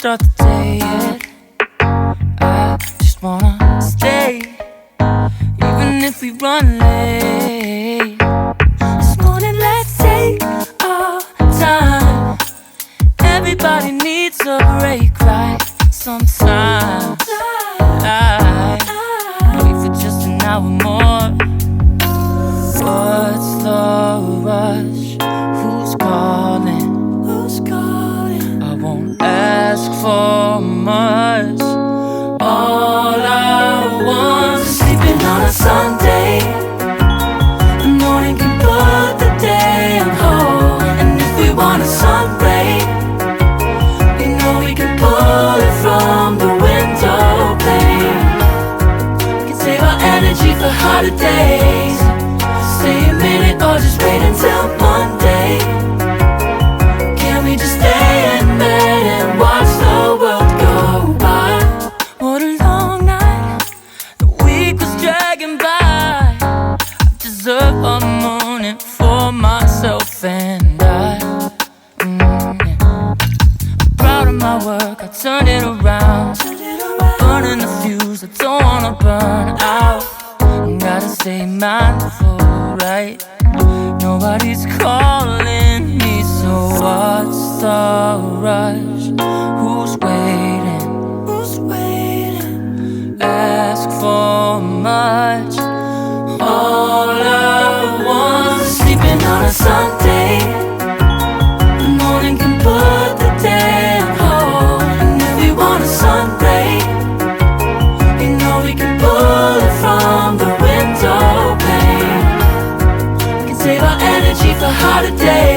start the day yet. I just wanna stay, even if we run late. This morning, let's take our time. Everybody needs a break, right? Sometimes I wait for just an hour more. What's the rush? Who's calling? Who's calling? I won't ask for much. All I want is sleeping on a Sunday. The morning can put the day on hold. And if we want a sun ray, you know we can pull it from the window pane. We can save our energy for hotter days. Stay a minute or just wait until Monday. Can we just stay in bed and watch the world go by? What a long night, the week was dragging by. I deserve a morning for myself and I. I'm proud of my work, I turned it around. I'm burning the fuse, I don't wanna burn out. Gotta stay mindful, right? Nobody's calling me, so what's the rush? Who's waiting? Who's waiting? Ask for much. All I want is sleeping on a Sunday. The morning can put the day on hold. And if we want a sun ray, you know we can pull it from the window pane. We can save our energy for hotter days.